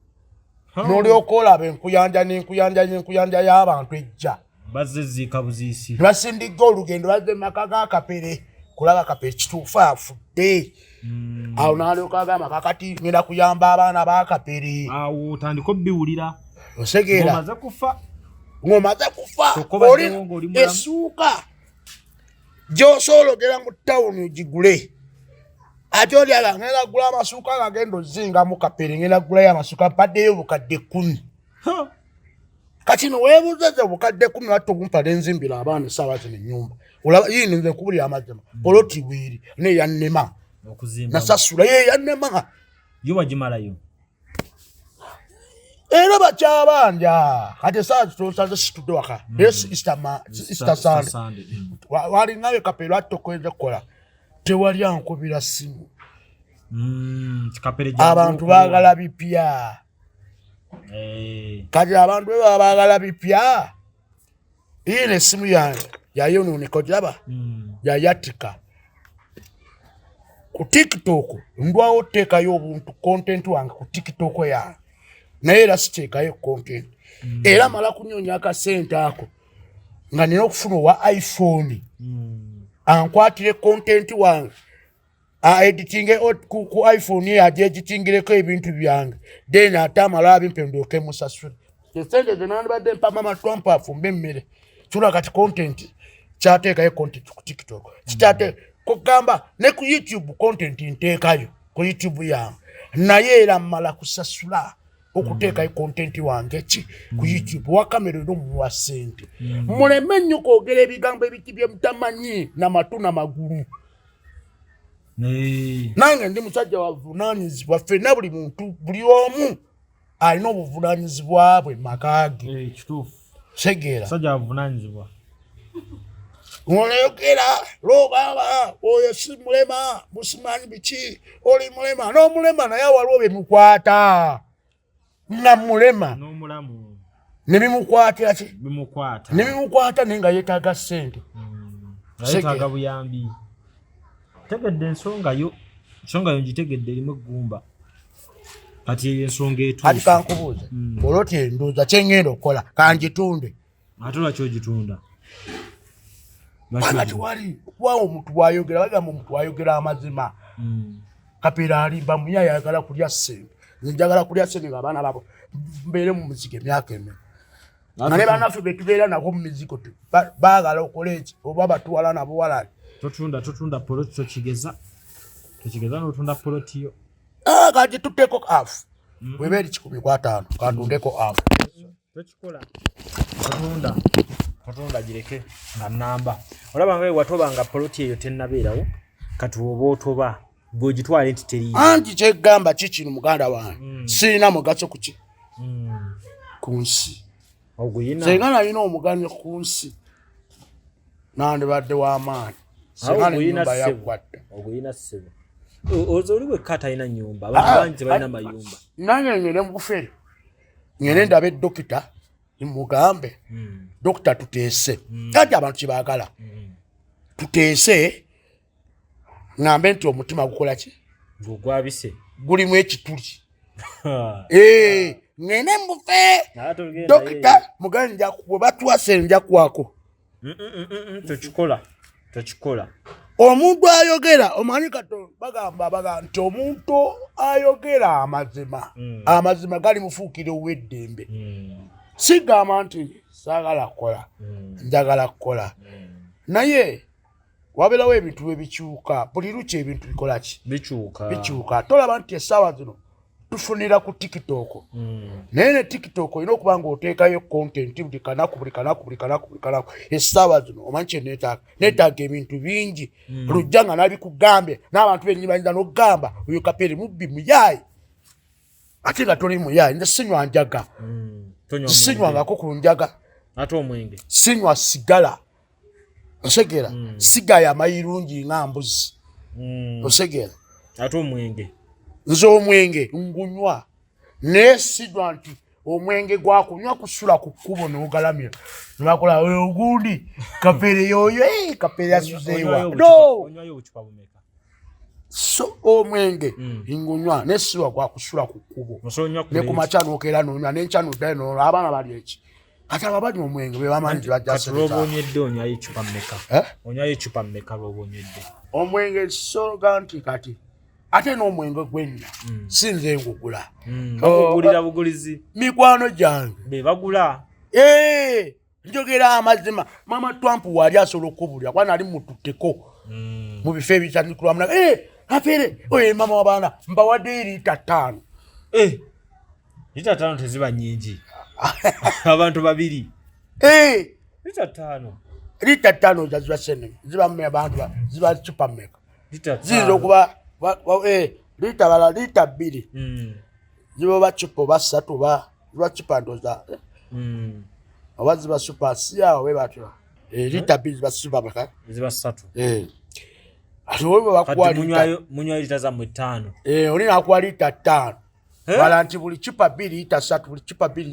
n'olyoka olaba enkuyanja y'abantu ejja bazizika buziisi basindiga olugendo bazze maka ga kapere kulaba kapere kituufu afudde awo n'alyoka agamba kakati ngenda kuyamba abaana ba kapere awo otandika obbiwulira osegera ng'omaze kufa oli essuuka gy'osobola ogera mu tawuni ogigule ate oli ala ngenda gula amasuuka agagenda ozinga mu kapere ngenda gulayo amasuuka mpaddeyo obukadde 10 kati no weebuuza obukadde 10 watta obumpa nenzimbira abaana essaawa zino ennyumba olaba yini nze nkubulira amazima poloti bwiri neyannema nasasula yeyannema yo wagimalayo era bakyabanja kati essaawa zitosaze situdde waka Easter Sunday walinawe kapere watta okweza kukola tewali ankubira simu abantu baagala bipya kati abantu bwe baagala bipya ine simu yange yayononeka jaba yayatika ku TikTok ndwawo oteekayo obuntu content wange ku TikTok yange naye era siteekayo content era mala kunyonya akasente ako nga nina okufuna owa iPhone ankwatire content wange editinge ku iPhone ye editingireko ebintu byange then atamala abimpendoke musasule sente zenandibadde mpa mama Trump afumbe emmere tula kati content kyateekayo content ku TikTok kitate kugamba ne ku YouTube content nteekayo ku YouTube yange naye era mmala kusasula okuteekayo content wange ki ku YouTube wakamera eno muwa sente muleme nnyo kwogera ebigambo ebiki bye mutamanyi n'amatu n'amagulu nange ndi musajja wavunaanyizibwa ffenna buli muntu buli omu alina obuvunaanyizibwa bwe makage kituufu segeera sajja wavunaanyizibwa oleyogera lwogamba oyo si mulema musimanyi biki oli mulema n'omulema naye waliwo bemukwata nga mulema n'omulamu ne bimukwatira ki bimukwata ne bimukwata naye nga yeetaaga ssente yeetaaga buyambi tegedde ensonga yo ngitegedde erimu eggumba kati eyo ensonga etuufu kati kankubuuze olwoti endowooza kyengenda okukola kangitunde ate lwaki ogitunda kati wali wawo omuntu bwayogera bagamba omuntu wayogera amazima kapera alimba muye ayagala kulya ssente nze njagala kulya ssente ng'abaana babo mbeere mu muzika emyaka emeka nga ne bannaffe be tubeera nabo mu miziko baagala okola eki oba batuwala nabo walali totunda poloti tokigeza n'otunda poloti yo kati tuteeko afu weba eri 15 katundeko afu tokikola totunda gireke nga namba olaba nga watobanga poloti eyo tennabeerawo kati oba otoba bw'ogitwala nti teriiyo anti kyeggamba kikino muganda wange sirina mugaso kuki ku nsi senga nalina omuganyo ku nsi nandibadde w'amaanyi senga nenyumba yaggwadde oguyina ssebo ozo oli wekka atalina nnyumba abantu bangi tebalina mayumba nange ngende mubufere ngende ndabe dokita mugambe dokita tuteese kati abantu kibaagala tuteese ngambe nti omutima gukola ki gugwabise gulimu ekituli ngende mufe dokita mugambe bwe batuwase nja kwako tokikola omuntu ayogera omanyi kato bagamba nti omuntu ayogera amazima gali mufuukira ow'eddembe sigamba nti saagala kukola njagala kukola naye wabeerawo ebintu ebikyuka buli lukya ebintu bikola ki bikyuka tolaba nti essaawa zino tufunira ku TikTok naye ne TikTok olina okuba ng'oteekayo content buli kanaku essaawa zino omanyi kye neetaaga ebintu bingi lujja nga nabikugambye n'abantu bennyini bayinza n'okugamba oyo Kapere mubbi muyaayi ate nga toli muyaayi nze sinywa njaga sinywangako ku njaga ate omwenge sinywa sigala osegera sigayo amayirungi nga mbuzi osegera ate omwenge nze omwenge ngunywa naye sinywa nti omwenge gwakunywa kusula ku kkubo n'ogalamira nebakola ogundi Kapere yoyo Kapere yasuzeewa so omwenge ngunywa naye siwa gwakusula ku kkubo ne ku makya n'okeera n'onywa n'enkya n'oddayo n'olwa abaana bali eki kati abo banywa omwenge be bamanyi lwobonyedde onywayo ecupa mmeka onywayo ecupa mmeka lwobonyedde omwenge sologa nti kati ate n'omwenge gwenna sinze ngugula bakugulira bugulizi mikwano gyange be bagula njogera amazima mama Trump wali asobola okubulira kwana ali mututteko mu bifo ebitandikulamu Kapere oye mama w'abaana mbawadde lita 5 lita 5 teziba nyingi abantu babiri lita 5 zaziba sene ziba mme abantu ziba chupa mmeka zizo kuba lita 2 ziba bachupa basatu ba chupa ndoza abaziba super sia we batwa lita 2 ziba super mmeka ziba 3 alo bakuwa munywa lita za 5 oli nakuwa lita 5 balanti buli chupa 2 lita 3 buli chupa 2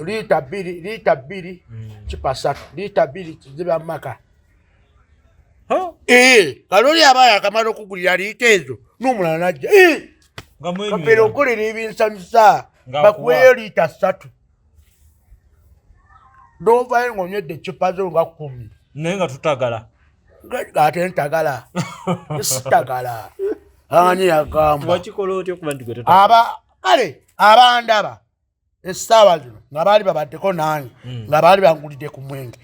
lita 3 lita 2 chupa 3 lita 2 ziba maka kaloli abaya akamala okugulira lita ezo n'omulala najja Kapere okolera ebinsanyusa bakuweeyo lita 3 n'ovaayo ng'onywedde chupa zo nga 10 naye nga tutagala ate ntagala sitagala ani yagamba wakikola otyo okuba nti gwe tutagala kale abandaba essaawa zino nga baali babaddeko nange nga baali bangulidde ku mwenge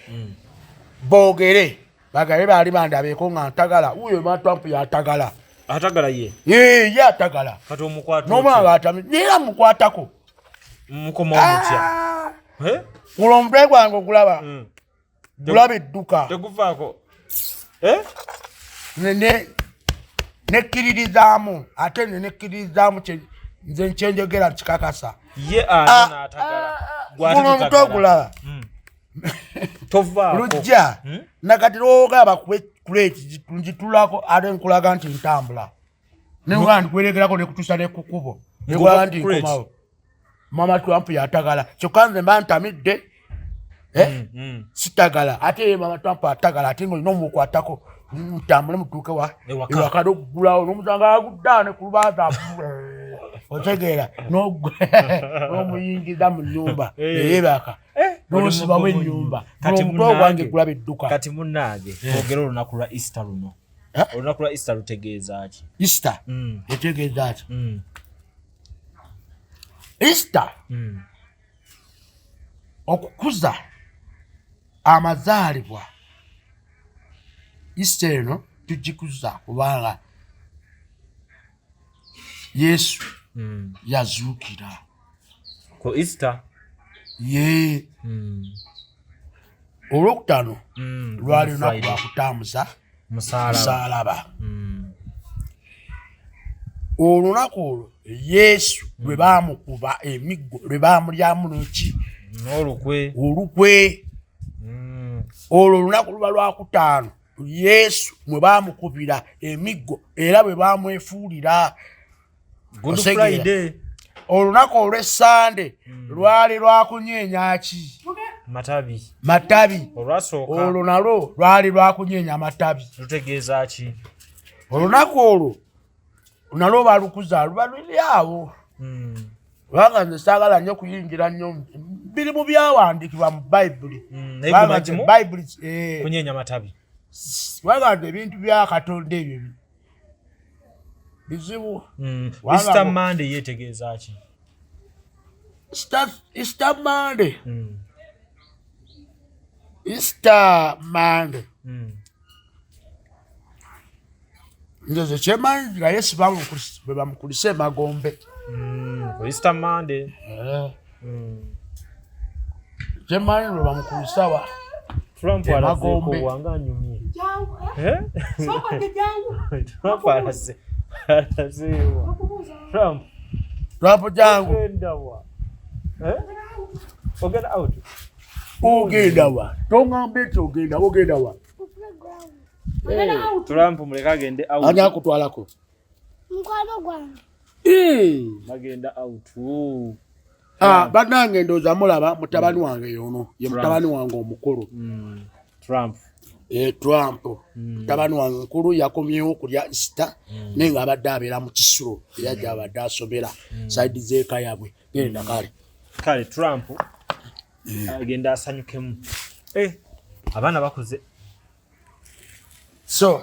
boogere bagabe baali bandabeeko nga ntagala uyo ma Trump yatagala atagala ye atagala kati omukwata n'omwana atami era mukwatako mukoma omutya gulo omutwe gwange ogulaba gulaba edduka teguvaako nekkiririzaamu ate nekkiririzaamu nze nkyenjogera kikakasa ye ani n'atagala guno omutwe ogulaba tovaako lujja nakati lwogaba kuleti ngitulako ate nkulaga nti ntambula newa ndikweregerako nekutuusa nekukubo nekulaga nti nkomawo mama Trump yatagala kyokka nze mba ntamidde sitagala ate mama Trump atagala ate ng'olina omukwatako mutambule mutuuke ewaka n'okugulawo n'omusanga aguddaane ku lubaaza otegeera n'omuyingiza mu nnyumba eyebaka n'osibawo ennyumba omutwe ogwange gulaba edduka kati munnange ogera olunaku lwa Easter luno olunaku lwa Easter lutegeeza ki Easter etegeeza ki Easter okukuza amazaalibwa Easter eno tugikuza kubanga Yesu yazuukira ku Easter olwokutaano lwali lunaku lwakutambuza musaalaba olunaku olwo Yesu lwe baamukuba emiggo lwe baamulyamu noki olukwe olwo olunaku luba lwakutaano Yesu mwe baamukubira emiggo era bwe baamwefuulira Good Friday olunaku olw'Essande lwali lwakunyeenya ki matabi olwasooka olwo nalwo lwali lwakunyeenya matabi lutegeeza ki olunaku olwo nalwo balukuza luba luli awo kubanga nze saagala nnyo kuyingira nnyo biri mu byawandiikibwa mu bayibuli kunyeenya matabi wagamba ebintu bya Katonda ebyo bizibu. Easter Monday yetegeeza ki? Easter Monday. Easter Monday. Nze kyemanyi nga Yesu bamukulise Magombe. Easter Monday. Kyemanyi bwe bamukulisa wa Trump alazeeko wanga nyumye. Jangu. Soko de jangu. Trump alazeewa. Trump jangu. Ogenda out. Ogenda wa. Tongamba eti ogenda wa. Trump muleka agende out. Ani akutwalako? Mkwano gwange. Bagenda out. Bannange ndowooza mulaba mutabani wange yono ye mutabani wange omukulu. Trump. Trump. Mutabani wange omukulu yakomyewo kulya Easter naye nga abadde abeera mu kisulo yajja abadde asomera saidi z'eka yabwe. Genda kale Trump agenda asanyukemu. Abaana bakuze. So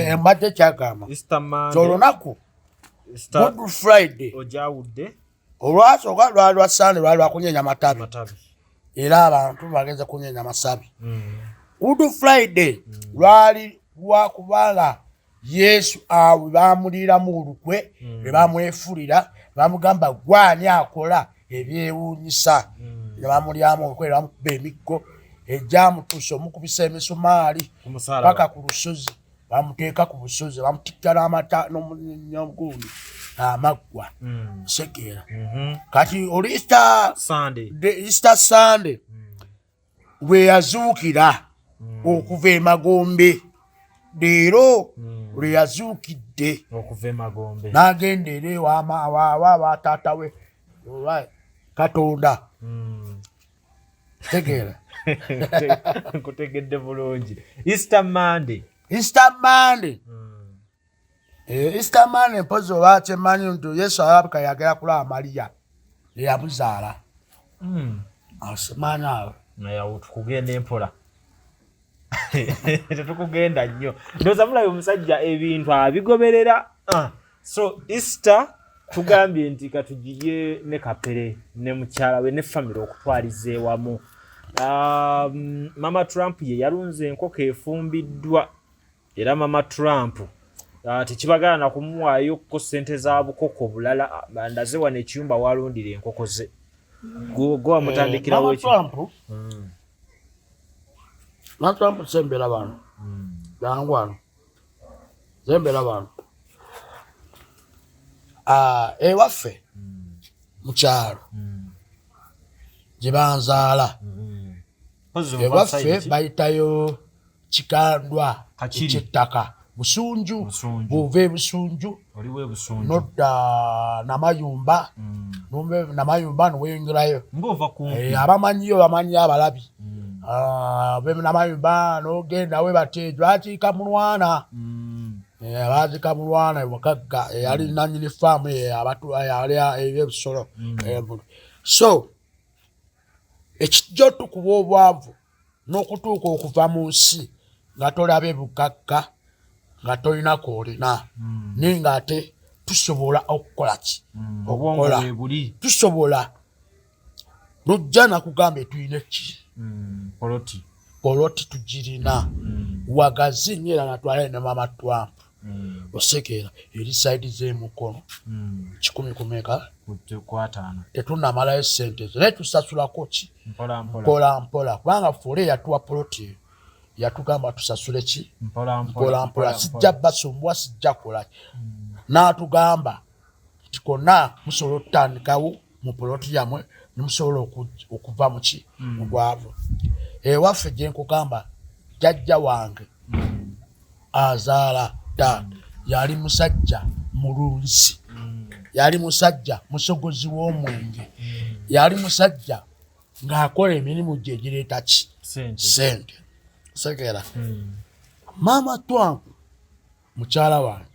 embadde kyagamba Easter Monday. So olunaku Good Friday ojawudde olwasooka lwali lwa Sunday lwali lwakunyenya matabi era abantu bagenze kunyenya masabi. Good Friday lwali lwakubanga Yesu awe bamuliramu olukwe ne bamwefulira bamugamba gwani akola ebyewuunyisa ne bamulyamu olukwe ne bamukuba emiggo ejjamutuusa omukubisa emisumaali paka ku lusozi bamuteeka ku busozi bamutikka n'amata n'omugundi amaggwa sekeera. Kati oli Easter Sunday bwe yazuukira okuva e Magombe leero lwe yazuukidde okuva e Magombe n'agenda eri ewa taata we Katonda. Tegeera nkutegedde bulungi. Easter Monday. Easter Monday mpozi oba kyemanyi nti Yesu alabika yagera kulaba Mariya eyamuzaala. Asimanyi awo naye tukugenda empola. Tetukugenda nnyo. Ndowooza mulabye omusajja ebintu abigoberera. So Easter tugambye nti katugiye ne kapere ne mukyala we ne family okutwaliza ewamu. Mama Trump ye yalunze enkoko efumbiddwa era Mama Trump tekibagala na kumuwaayo ko ssente za bukoko bulala bandaze wano ekiyumba walundira enkoko ze. Go amutandikirawo ekyo. Mama Trump sembera bano dangwano sembera bano ewaffe mukyalo gye banzaala ewaffe bayitayo kikandwa ekyettaka Busunju buve Busunju nodda Namayumba Namayumba nowengerayo abamanyiyo bamanyi abalabi Namayumba nogenda we batejo atika mulwana abazika mulwana wakagga yali nanyini faamu abatu yali ebisolo. So ekijjo tukuba obwavu n'okutuuka okuva mu nsi nga tolabe bugagga nga tolina koolina naye ng'ate tusobola okukola ki okukola tusobola lujja nakugamba tuyina ki poloti tugirina wagazi nnyo era natwalayo ne Mama Trump osekeera eri saidi z'emukono 10 kumeka tetunamalayo ssente zo naye tusasulako ki mpola kubanga fule yatuwa poloti yatugamba tusasule ki mpola sijja basumbwa sijja kola n'atugamba nti konna musobola okutandikawo mu poloti yamwe nemusobola okuva mu ki mu bwavu. Ewaffe gye nkugamba jjajja wange azaala taata yali musajja mulunzi yali musajja musogozi w'omwenge yali musajja ng'akola emirimu gye gireeta ki ssente sekeera. Mama Trump mukyala wange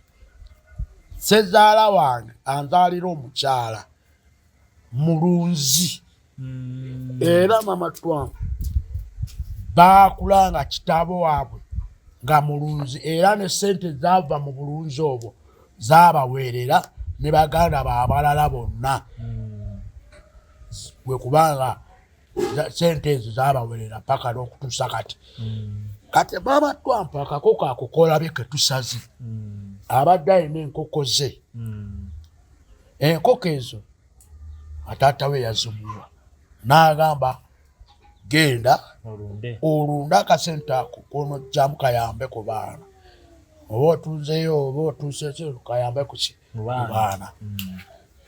sezaala wange anzaalira omukyala mulunzi era Mama Trump baakulanga kitabo waabwe nga mulunzi era ne sente zaava mu bulunzi obwo zaabaweerera ne baganda baabalala bonna bwe kubanga sente ezo zaabaweerera paka n'okutuusa kati kati Maama Trump akakoko akukola bye ke tusaze abadde alina enkoko ze enkoko ezo ataata we yazimulwa n'agamba genda olunde akasente ako konojjamu kayambe ku baana oba otuuzeyo oba otuuseyo kayambe kuki mu baana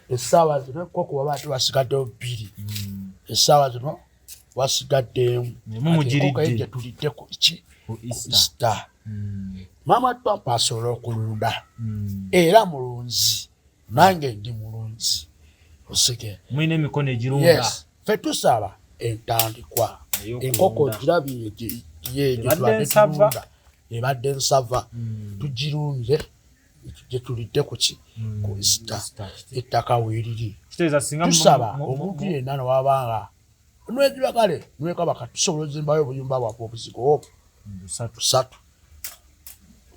essaawa zino enkoko babadde basigaddeyo 2 essaawa zino wasigaddeemu enkoko eyo gye tulidde ku ki ku Easter Maama Trump asobola okulunda era mulunzi nange ndi mulunzi oseke mwine emikono egirunda ffe tusaba entandikwa enkoko girabye ebadde nsava tugirunze gye tulidde kuki ku Easter ettaka weeriri tusaba omuntu yenna newabanga nwegibakale nwekabaka tusobola ozimbayo obuyumba bwaffe obuzigo busatu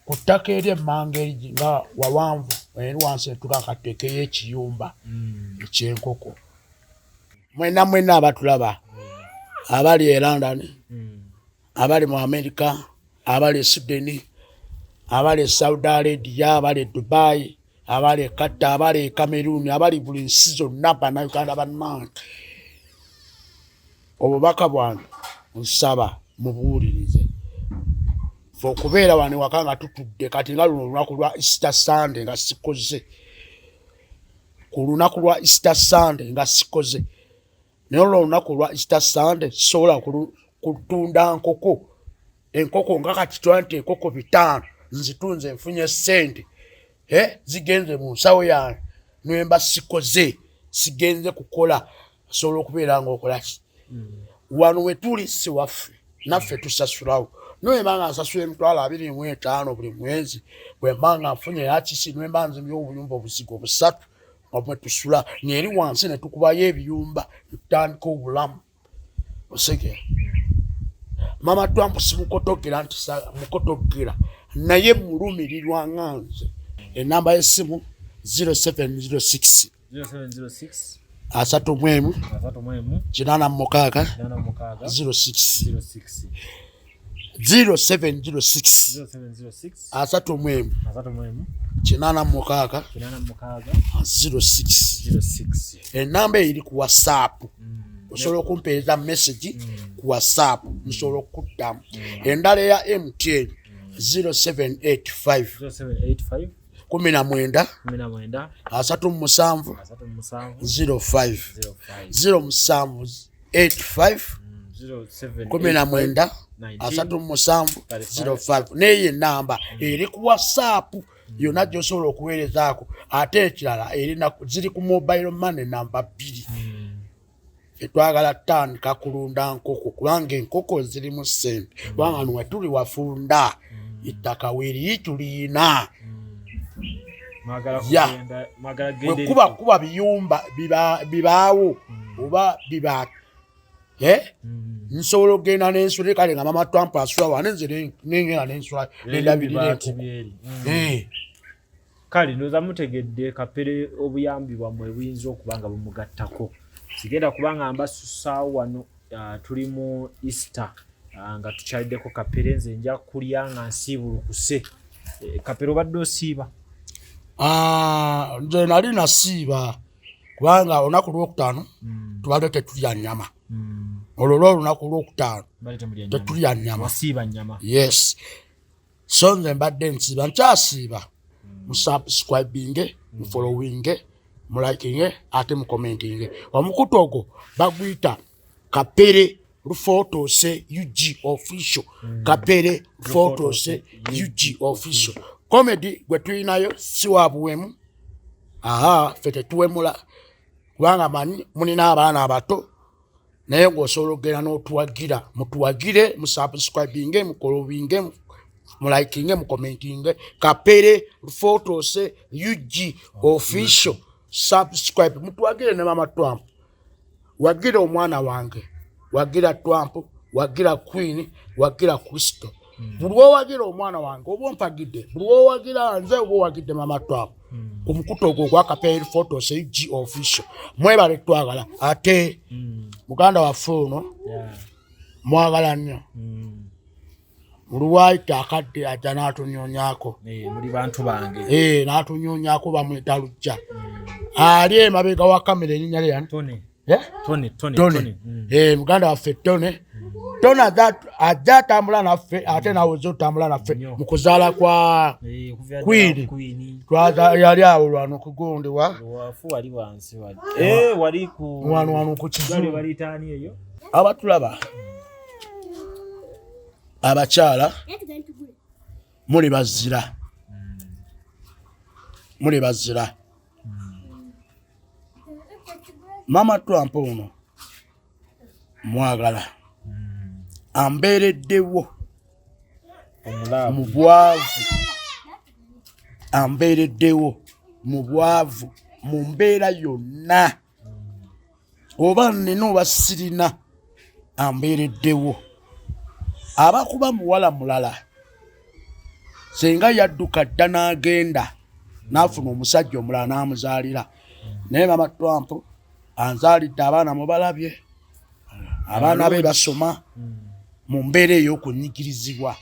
ku ttaka eri emmanga eri nga wawanvu eri wansi etuka kateekeyo ekiyumba ekyenkoko mwena abatulaba abali e London abali mu America abali e Sydney abali e Saudi Arabia abali e Dubai abali e Qatar abali e Cameroon abali buli nsi zonna bannayuganda bannange obubaka bwange nsaba mubuwulirize fe okubeera wano ewaka nga tutudde kati nga luno olunaku lwa Easter Sunday nga sikoze ku lunaku lwa Easter Sunday nga sikoze naye olwo olunaku lwa Easter Sunday sobola kutunda enkoko nga kati twante enkoko 5 nzitunze nfunye sente zigenze mu nsawo yange nwemba sikoze sigenze kukola sobola okubeera nga okolaki wano wetuli si waffe naffe tusasulawo nwembanga nsasula $25 buli mwezi bwembanga nfunye yakisi nwemba nzimya obuyumba obuzigo 3 nga tusula neri wansi ne tukubayo ebiyumba tutandika obulamu oseke Maama Trump simukotogera nti mukotogera naye mulumirirwa nganze enamba y'essimu 0706 asatu kinana mukaaga 06 0706 asatu kinana mukaaga 06 enamba eri ku WhatsApp osobola okumpeereza message ku WhatsApp nsobola okuddamu endala ya MTN 0785 19 37 05 0785 19 37 05 neyo enamba eri ku WhatsApp yonna gy'osobola okuweerezaako ate ekirala ziri ku mobile money namba 2 etwagala tandika kulunda nkoko kubanga enkoko ziri mu ssente kubanga nwe tuli wafunda ettaka weeriri tuliina kuba biyumba bibaawo oba biba nsobola okugenda n'ensula kale nga Maama Trump asula wane nze nengenda n'ensula nendabirira kale ndoza mutegedde kapere obuyambi bwamwe buyinza okuba nga bumugattako sigenda kubanga mbasussaawo wano tuli mu Easter nga tukyaliddeko kapere nze nja kulya nga nsiibulukuse kapere obadde osiiba nze nali nasiiba kubanga olunaku lwokutaano tubadde tetulya nnyama olwo olunaku lwokutaano tetulya nnyama yes so nze mbadde nsiiba nkyasiiba musubscribinge mufollowinge mulakinge ate mukomentinge omukutu ogwo baguyita kapere Rufotose UG official kapere Rufotose UG official comedy gwe tulinayo si wabuwemu ffe tetuwemula kubanga manyi mulina abaana abato naye ng'osobola okugenda n'otuwagira mutuwagire musubscribinge mukolowinge mulakinge mukomentinge kapere Rufotose UG official subscribe mutuwagire ne Maama Trump wagira omwana wange wagira Trump wagira Queen wagira Kristo buli owagira omwana wange oba ompagidde buli owagira nze oba owagidde mama twabo ku mukuto ogwo gwakapeeri photos eg official mwebale twagala ate muganda waffe ono mwagala nnyo Uluwaita akadde ajja n'atunyonyako. Muri bantu bange. N'atunyonyako bamwita Lujja. Ali emabega wa kamera erinnya lye Tony. Tony. Muganda waffe Tony. Tony ajja atambula naffe ate nawe otambula naffe mu kuzaala kwa Queen. Yali awo lwano kugondebwa. Wafu wali wansi wali. Wali ku wano ku kigali wali tani eyo. Abatulaba. Abakyala muli bazira. Muli bazira. Mama Trump ono mwagala ambereddewo mu bwavu ambereddewo mu bwavu mu mbeera yonna oba nnina oba sirina ambereddewo abakuba muwala mulala senga yadduka dda n'agenda n'afuna omusajja omulala n'amuzaalira naye Mama Trump anzaalidde abaana mubalabye abaana be basoma mu mbeera ey'okunyigirizibwa